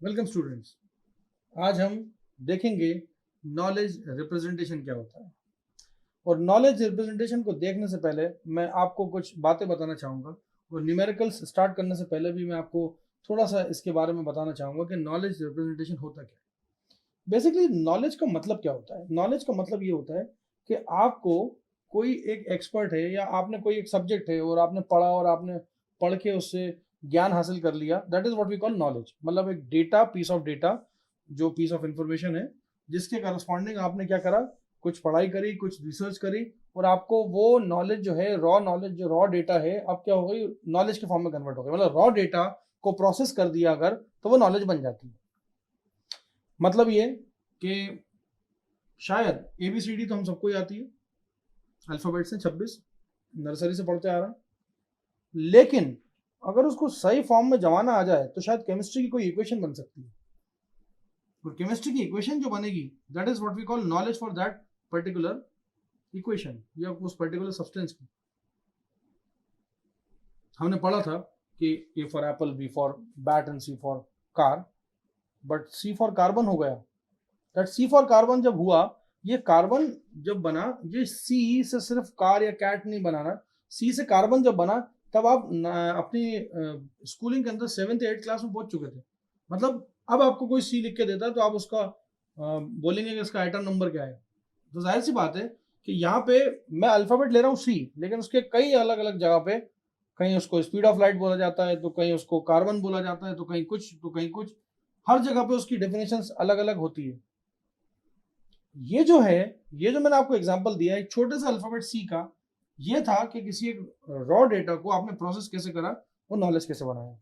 Welcome students. आज हम देखेंगे नॉलेज रिप्रेजेंटेशन क्या होता है। और नॉलेज रिप्रेजेंटेशन को देखने से पहले मैं आपको कुछ बातें बताना चाहूँगा, और न्यूमेरिकल्स स्टार्ट करने से पहले भी मैं आपको थोड़ा सा इसके बारे में बताना चाहूँगा कि नॉलेज रिप्रेजेंटेशन होता क्या है। बेसिकली नॉलेज का मतलब क्या होता है? नॉलेज का मतलब ये होता है कि आपको कोई एक एक्सपर्ट है या आपने कोई एक सब्जेक्ट है और आपने पढ़ा और आपने पढ़ के उससे ज्ञान हासिल कर लिया, that is what we call knowledge. मतलब एक डेटा, पीस ऑफ डेटा, जो पीस ऑफ इंफॉर्मेशन है जिसके करस्पॉन्डिंग आपने क्या करा, कुछ पढ़ाई करी, कुछ रिसर्च करी, और आपको वो नॉलेज जो है, रॉ नॉलेज, जो रॉ डेटा है, अब क्या हो गई, नॉलेज के फॉर्म में कन्वर्ट हो गई। मतलब रॉ डेटा को प्रोसेस कर दिया अगर, तो वो नॉलेज बन जाती है। मतलब ये कि शायद एबीसीडी तो हम सबको ही आती है, अल्फाबेट से 26 नर्सरी से पढ़ते आ रहा है, लेकिन अगर उसको सही फॉर्म में जमाना आ जाए तो शायद केमिस्ट्री की कोई इक्वेशन बन सकती है। और केमिस्ट्री की इक्वेशन जो बनेगी, that is what we call knowledge for that particular equation या उस पर्टिकुलर सब्सटेंस की। हमने पढ़ा था कि A for apple, B for bat and C for car, but C for carbon हो गया। दैट सी फॉर कार्बन जब हुआ, ये कार्बन जब बना, ये सी से सिर्फ कार या कैट नहीं बनाना, सी से कार्बन जब बना, तब आप अपनी स्कूलिंग के अंदर 7th 8th क्लास में पहुंच चुके थे। मतलब अब आपको कोई सी लिख के देता है तो आप उसका बोलेंगे कि इसका आइटम नंबर क्या है। तो जाहिर सी बात है कि यहाँ पे मैं अल्फाबेट ले रहा हूँ सी, लेकिन उसके कई अलग अलग जगह पे, कहीं उसको स्पीड ऑफ लाइट बोला जाता है, तो कहीं उसको कार्बन बोला जाता है, तो कहीं कुछ, तो कहीं कुछ। हर जगह पे उसकी डेफिनेशंस अलग अलग होती है। ये जो है, ये जो मैंने आपको एग्जांपल दिया है एक छोटे से अल्फाबेट सी का, ये था कि किसी एक रॉ डेटा को आपने प्रोसेस कैसे करा, वो नॉलेज कैसे बनाया।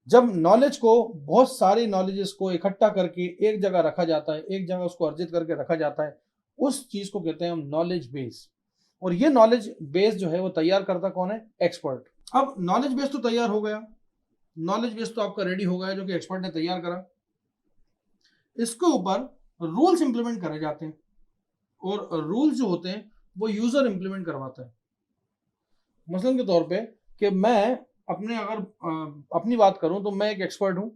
जब नॉलेज को, बहुत सारी नॉलेजेस को इकट्ठा करके एक जगह रखा जाता है, एक जगह उसको अर्जित करके रखा जाता है, उस चीज को कहते हैं हम नॉलेज बेस। और ये नॉलेज बेस जो है वो तैयार करता कौन है? एक्सपर्ट। अब नॉलेज बेस तो तैयार हो गया, नॉलेज बेस तो आपका रेडी हो गया जो कि एक्सपर्ट ने तैयार करा। इसके ऊपर रूल्स इंप्लीमेंट करे जाते हैं, और रूल्स जो होते हैं वो यूजर इंप्लीमेंट करवाता है। मसलन के तौर पे कि मैं अपने, अगर अपनी बात करूं तो मैं एक एक्सपर्ट हूं,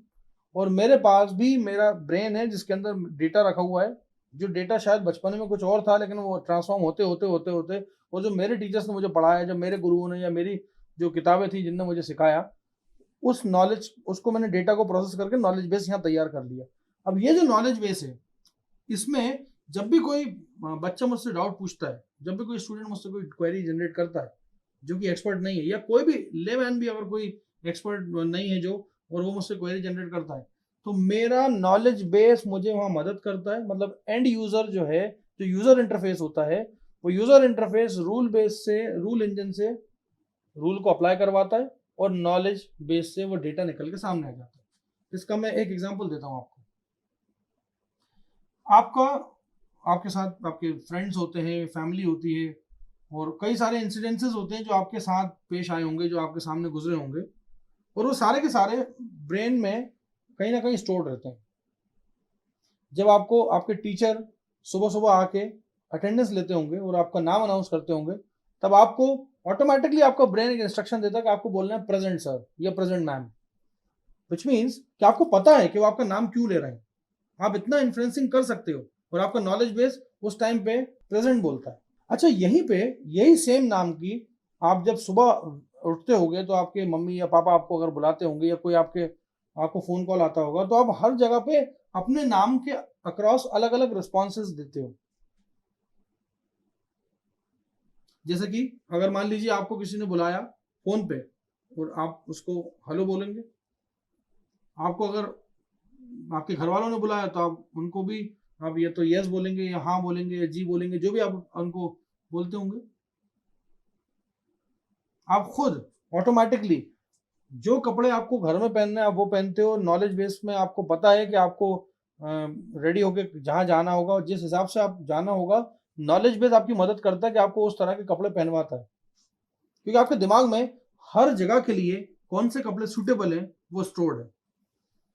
और मेरे पास भी मेरा ब्रेन है जिसके अंदर डेटा रखा हुआ है, जो डेटा शायद बचपन में कुछ और था, लेकिन वो ट्रांसफॉर्म होते होते होते होते, और जो मेरे टीचर्स ने मुझे पढ़ाया, जो मेरे गुरुओं ने या मेरी जो किताबें थी जिनने मुझे सिखाया, उस नॉलेज, उसको मैंने डेटा को प्रोसेस करके नॉलेज बेस यहाँ तैयार कर लिया। अब ये जो नॉलेज बेस है, इसमें जब भी कोई बच्चा मुझसे डाउट पूछता है, जब भी कोई स्टूडेंट मुझसे कोई क्वेरी जनरेट करता है जो कि एक्सपर्ट नहीं है, या कोई भी लेमैन भी अगर कोई एक्सपर्ट नहीं है जो, और वो मुझसे क्वेरी जनरेट करता है, तो मेरा नॉलेज बेस मुझे वहां मदद करता है। मतलब एंड यूजर जो है, जो यूजर इंटरफेस होता है, वो यूजर इंटरफेस रूल बेस से, रूल इंजन से रूल को अप्लाई करवाता है, और नॉलेज बेस से वो डेटा निकल के सामने आ जाता है। इसका मैं एक एग्जांपल देता हूं आपको। आपका, आपके साथ आपके फ्रेंड्स होते हैं, फैमिली होती है, और कई सारे इंसिडेंसेस होते हैं जो आपके साथ पेश आए होंगे, जो आपके सामने गुजरे होंगे, और वो सारे के सारे ब्रेन में कहीं ना कहीं स्टोर रहते हैं। जब आपको आपके टीचर सुबह सुबह आके अटेंडेंस लेते होंगे और आपका नाम अनाउंस करते होंगे, तब आपको ऑटोमेटिकली आपका ब्रेन एक इंस्ट्रक्शन देता है कि आपको बोलना है प्रेजेंट सर या प्रेजेंट मैम, विच मीन्स कि आपको पता है कि वो आपका नाम क्यों ले रहे हैं। आप इतना इन्फ्लुएंसिंग कर सकते हो, और आपका नॉलेज बेस उस टाइम पे प्रेजेंट बोलता है। अच्छा, यहीं पे यही सेम नाम की, आप जब सुबह उठते होगे तो आपके मम्मी या पापा आपको अगर बुलाते होंगे, या कोई आपको फोन कॉल आता होगा, तो आप हर जगह पे अपने नाम के अक्रॉस अलग अलग रिस्पॉन्सेज देते हो। जैसे कि अगर मान लीजिए आपको किसी ने बुलाया फोन पे, और आप उसको हेलो बोलेंगे। आपको अगर आपके घर वालों ने बुलाया तो आप उनको भी, आप या तो यस बोलेंगे, या हाँ बोलेंगे, या जी बोलेंगे, जो भी आप उनको बोलते होंगे। आप खुद ऑटोमेटिकली जो कपड़े आपको घर में पहनने हैं आप वो पहनते हो। नॉलेज बेस में आपको पता है कि आपको रेडी होके जहां जाना होगा और जिस हिसाब से आप जाना होगा, नॉलेज बेस आपकी मदद करता है कि आपको उस तरह के कपड़े पहनवाता है, क्योंकि आपके दिमाग में हर जगह के लिए कौन से कपड़े सूटेबल हैं वो स्टोर्ड है।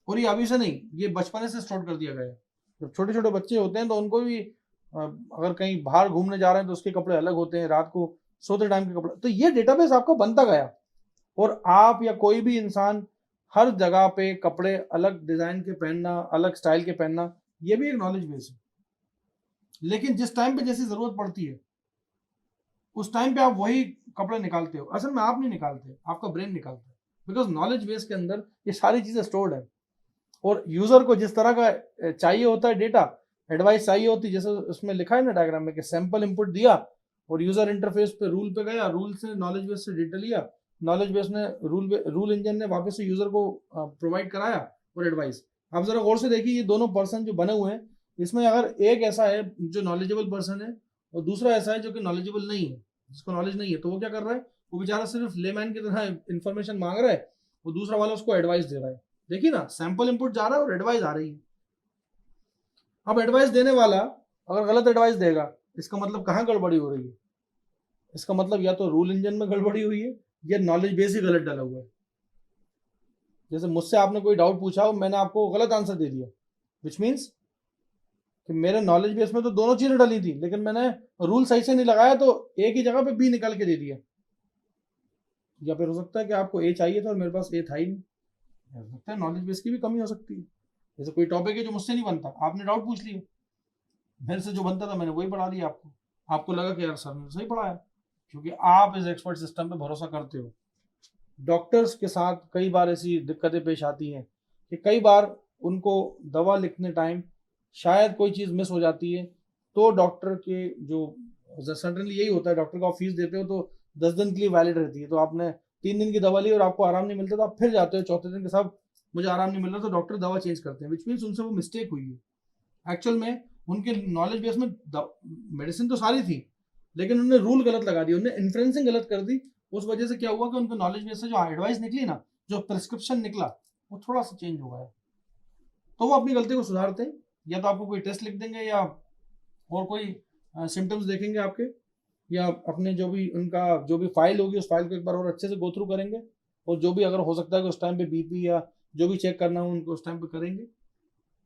और ये अभी से नहीं, ये बचपने से स्टोर कर दिया गया है। जब छोटे छोटे बच्चे होते हैं तो उनको भी अगर कहीं बाहर घूमने जा रहे हैं तो उसके कपड़े अलग होते हैं, रात को सोते टाइम के कपड़े। तो ये डेटाबेस आपका बनता गया, और आप या कोई भी इंसान हर जगह पे कपड़े अलग डिजाइन के पहनना, अलग स्टाइल के पहनना, ये भी एक नॉलेज बेस है। लेकिन जिस टाइम पे जैसी जरूरत पड़ती है उस टाइम पे आप वही कपड़े निकालते हो। असल में आप नहीं निकालते, आपका ब्रेन निकालता है, बिकॉज नॉलेज बेस के अंदर ये सारी चीजें स्टोर्ड है। और यूजर को जिस तरह का चाहिए होता है डेटा, एडवाइस चाहिए होती है, जैसे उसमें लिखा है ना डायग्राम में कि सैंपल इनपुट दिया और यूजर इंटरफेस पे रूल पे गया, रूल से नॉलेज बेस से डेटा लिया, नॉलेज बेस ने रूल इंजन ने वापस से यूजर को प्रोवाइड कराया और एडवाइस। आप जरा गौर से देखिए, ये दोनों पर्सन जो बने हुए हैं, इसमें अगर एक ऐसा है जो नॉलेजेबल पर्सन है और दूसरा ऐसा है जो कि नॉलेजेबल नहीं है, जिसको नॉलेज नहीं है, तो वो क्या कर रहा है, वो बेचारा सिर्फ लेमैन की तरह इंफॉर्मेशन मांग रहा है और दूसरा वाला उसको एडवाइस दे रहा है। देखिए ना, सैंपल इनपुट जा रहा है और एडवाइस आ रही है। अब एडवाइस देने वाला अगर गलत एडवाइस देगा, इसका मतलब कहाँ गड़बड़ी हो रही है? इसका मतलब या तो रूल इंजन में गड़बड़ी हुई है या नॉलेज बेस ही गलत डाला हुआ है। जैसे मुझसे आपने कोई डाउट पूछा और मैंने आपको गलत आंसर दे दिया, विच मीन्स कि मेरे नॉलेज बेस में तो दोनों चीजें डाली थी, लेकिन मैंने रूल सही से नहीं लगाया तो एक ही जगह पे बी निकाल के दे दिया। या फिर हो सकता है कि आपको ए चाहिए था और मेरे पास ए था ही नहीं। हो सकता है नॉलेज बेस की भी कमी हो सकती है। जैसे कोई टॉपिक है जो मुझसे नहीं बनता, आपने डाउट पूछ लिया, मेरे से जो बनता था मैंने वही पढ़ा दिया आपको, आपको लगा कि यार सर ने सही पढ़ाया, क्योंकि आप इस एक्सपर्ट सिस्टम पे भरोसा करते हो। डॉक्टर्स के साथ कई बार ऐसी दिक्कतें पेश आती हैं कि कई बार उनको दवा लिखने टाइम शायद कोई चीज़ मिस हो जाती है, तो डॉक्टर के जो सर्टनली यही होता है, डॉक्टर को आप फीस देते हो तो 10 दिन के लिए वैलिड रहती है, तो आपने 3 दिन की दवा ली और आपको आराम नहीं मिलता तो आप फिर जाते हो चौथे दिन के साथ, मुझे आराम नहीं मिल रहा, तो डॉक्टर दवा चेंज करते हैं, विच मीन्स उनसे वो मिस्टेक हुई है। एक्चुअल में उनके नॉलेज बेस में मेडिसिन तो सारी थी, लेकिन उन्होंने रूल गलत लगा दिया, उन्होंने इन्फ्लुएंसिंग गलत कर दी। उस वजह से क्या हुआ कि उनके नॉलेज बेस से जो एडवाइस निकली ना, जो प्रिस्क्रिप्शन निकला, वो थोड़ा सा चेंज हो गया। तो वो अपनी गलती को सुधारते हैं, या तो आपको कोई टेस्ट लिख देंगे या और कोई सिम्टम्स देखेंगे आपके, या अपने जो भी उनका जो भी फाइल होगी उस फाइल को एक बार और अच्छे से गो थ्रू करेंगे, और जो भी अगर हो सकता है कि उस टाइम पे बीपी या जो भी चेक करना हो उनको उस टाइम पे करेंगे,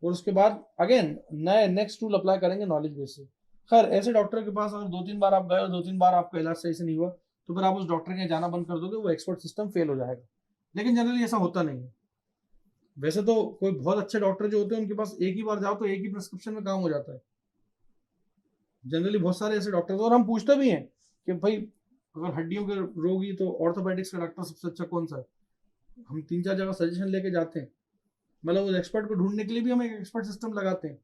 और उसके बाद अगेन नए नेक्स्ट टूल अप्लाई करेंगे नॉलेज बेस से। खैर ऐसे डॉक्टर के पास अगर 2-3 बार आप गए और 2-3 बार आपका इलाज सही से नहीं हुआ, तो फिर आप उस डॉक्टर के जाना बंद कर दोगे, वो एक्सपर्ट सिस्टम फेल हो जाएगा। लेकिन जनरली ऐसा होता नहीं है। वैसे तो कोई बहुत अच्छे डॉक्टर जो होते हैं उनके पास एक ही बार जाओ तो एक ही प्रिस्क्रिप्शन में काम हो जाता है। जनरली बहुत सारे ऐसे डॉक्टर, और हम पूछते भी हैं कि भाई अगर हड्डियों के रोगी तो ऑर्थोपेडिक्स का डॉक्टर सबसे अच्छा कौन सा है, हम 3-4 जगह सजेशन लेके जाते हैं, मतलब उस एक्सपर्ट को ढूंढने के लिए भी हम एक एक्सपर्ट सिस्टम लगाते हैं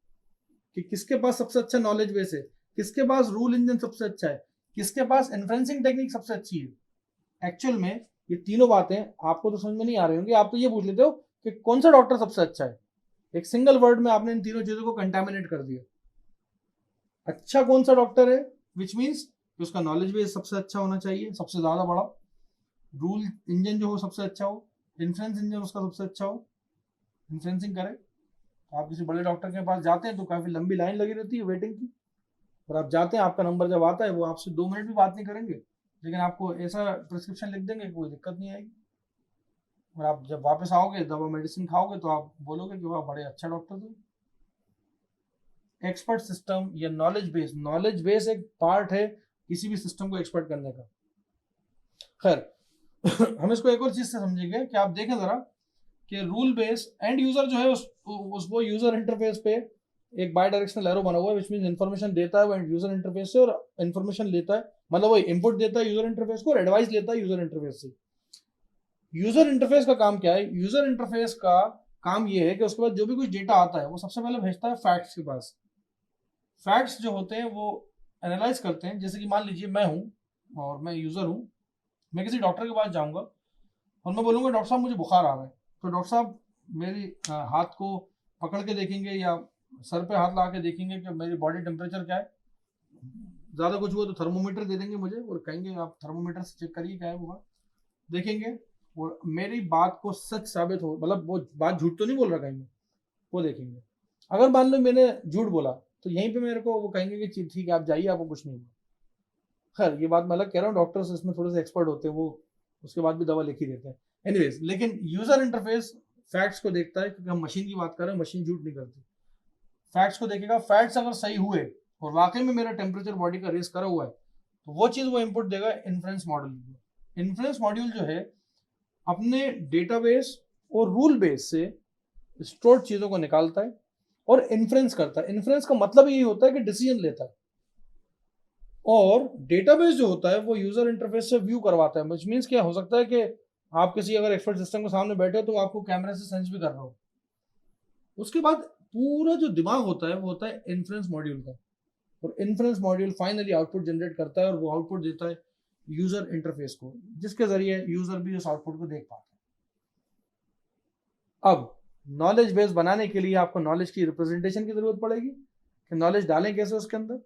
कि किसके पास सबसे अच्छा नॉलेज बेस है, किसके पास रूल इंजन सबसे अच्छा है, किसके पास इन्फ्लुएंसिंग टेक्निक सबसे अच्छी है। एक्चुअल में ये तीनों बातें आपको तो समझ में नहीं आ रही होंगी, आप तो ये पूछ लेते हो कि कौन सा डॉक्टर सबसे अच्छा है। एक सिंगल वर्ड में आपने इन तीनों चीजों को कंटामिनेट कर दिया। अच्छा कौन सा डॉक्टर है, विच मीन्स कि उसका नॉलेज बेस सबसे अच्छा होना चाहिए, सबसे ज्यादा बड़ा, रूल इंजन जो हो सबसे अच्छा हो, इन्फ्लुएंस इंजन उसका सबसे अच्छा हो, इन्फ्लुएंसिंग करे। तो आप किसी बड़े डॉक्टर के पास जाते हैं तो काफी लंबी लाइन लगी रहती है वेटिंग की, और आप जाते हैं, आपका नंबर जब आता है वो आपसे 2 मिनट भी बात नहीं करेंगे, लेकिन आपको ऐसा प्रिस्क्रिप्शन लिख देंगे कोई दिक्कत नहीं आएगी। और आप जब वापस आओगे दवा मेडिसिन खाओगे तो आप बोलोगे कि वाह बड़े अच्छा डॉक्टर थे। एक्सपर्ट सिस्टम या नॉलेज बेस एक पार्ट है किसी भी सिस्टम को एक्सपर्ट करने का। खैर हम इसको एक और चीज से समझेंगे कि आप देखें जरा कि रूल बेस एंड यूजर जो है उस वो यूजर इंटरफेस पे एक बाई डायरेक्शनल एरो बना हुआ है, विच मीन इन्फॉर्मेशन देता है वो यूजर इंटरफेस से और इन्फॉर्मेशन लेता है, मतलब वो इनपुट देता है यूजर इंटरफेस को और एडवाइस लेता है यूजर इंटरफेस से। यूजर इंटरफेस का काम क्या है? यूजर इंटरफेस का काम ये है कि उसके बाद जो भी कुछ डेटा आता है वो सबसे पहले भेजता है फैक्ट्स के पास। फैक्ट्स जो होते हैं वो एनालाइज करते हैं। जैसे कि मान लीजिए मैं हूँ और मैं यूजर हूँ, मैं किसी डॉक्टर के पास जाऊंगा और मैं बोलूंगा डॉक्टर साहब मुझे बुखार आ रहा है, तो डॉक्टर साहब मेरी हाथ को पकड़ के देखेंगे या सर पे हाथ लगा के देखेंगे कि मेरी बॉडी टेम्परेचर क्या है, ज़्यादा कुछ हुआ तो थर्मोमीटर दे देंगे मुझे और कहेंगे आप थर्मोमीटर से चेक करिए क्या है बुखार, देखेंगे और मेरी बात को सच साबित हो, मतलब वो बात झूठ तो नहीं बोल रहा कहीं, वो देखेंगे। अगर मान लो मैंने झूठ बोला तो यहीं पे मेरे को वो कहेंगे कि ठीक है आप जाइए, आपको कुछ नहीं हुआ। खैर ये बात मैं अलग कह रहा हूँ, डॉक्टर्स इसमें थोड़े से एक्सपर्ट होते हैं, वो उसके बाद भी दवा लिख ही देते हैं। एनीवेज, लेकिन यूजर इंटरफेस फैक्ट्स को देखता है, क्योंकि हम मशीन की बात कर रहे हैं, मशीन झूठ नहीं करती। फैक्ट्स को देखेगा, फैक्ट्स अगर सही हुए और वाकई में मेरा टेम्परेचर बॉडी का रेस करा हुआ है तो वो चीज वो इनपुट देगा इन्फ्लुएंस मॉड्यूल। इन्फ्लुएंस मॉड्यूल जो है अपने डेटाबेस और रूल बेस से स्टोर्ड चीजों को निकालता है और इन्फ्रेंस करता है। इन्फ्रेंस का मतलब यही होता है कि डिसीजन लेता है। और डेटाबेस जो होता है वो यूजर इंटरफेस से व्यू करवाता है, विच मीन्स क्या हो सकता है कि आप किसी अगर एक्सपर्ट सिस्टम के सामने बैठे हो तो आपको कैमरे से सेंस भी कर रहा हो। उसके बाद पूरा जो दिमाग होता है वो होता है इन्फ्रेंस मॉड्यूल का, और inference module finally output generate करता है और वो आउटपुट देता है यूजर इंटरफेस को, जिसके जरिए यूजर भी उस आउटपुट को देख पाता है। अब नॉलेज बेस बनाने के लिए आपको नॉलेज की रिप्रेजेंटेशन की जरूरत पड़ेगी कि नॉलेज डालें कैसे उसके अंदर,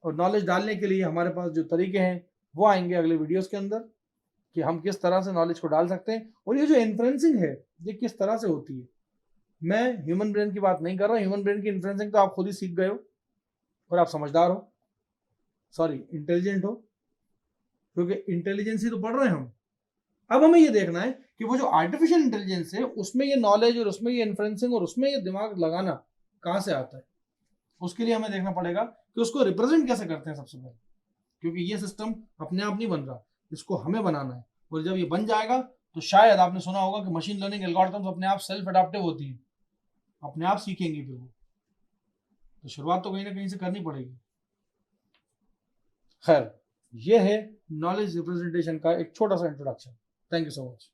और नॉलेज डालने के लिए हमारे पास जो तरीके हैं वो आएंगे अगले वीडियोस के अंदर कि हम किस तरह से नॉलेज को डाल सकते हैं। और ये जो इन्फ्रेंसिंग है ये किस तरह से होती है, मैं ह्यूमन ब्रेन की बात नहीं कर रहा। ह्यूमन ब्रेन की इन्फ्रेंसिंग तो आप खुद ही सीख गए हो और आप समझदार हो, सॉरी इंटेलिजेंट हो, क्योंकि इंटेलिजेंस ही तो पढ़ रहे हैं हम। अब हमें ये देखना है कि वो जो आर्टिफिशियल इंटेलिजेंस है उसमें ये नॉलेज और उसमें ये इन्फ्रेंसिंग और उसमें ये दिमाग लगाना कहाँ से आता है। उसके लिए हमें देखना पड़ेगा कि उसको रिप्रेजेंट कैसे करते हैं सबसे पहले, क्योंकि ये सिस्टम अपने आप नहीं बन रहा, इसको हमें बनाना है। और जब ये बन जाएगा तो शायद आपने सुना होगा कि मशीन लर्निंग एल्गोरिथम्स अपने आप सेल्फ अडेप्टिव होती हैं, अपने आप सीखेंगे फिर वो। तो शुरुआत तो कहीं ना कहीं से करनी पड़ेगी। खैर, ये है नॉलेज रिप्रेजेंटेशन का एक छोटा सा introduction. Thank you so much.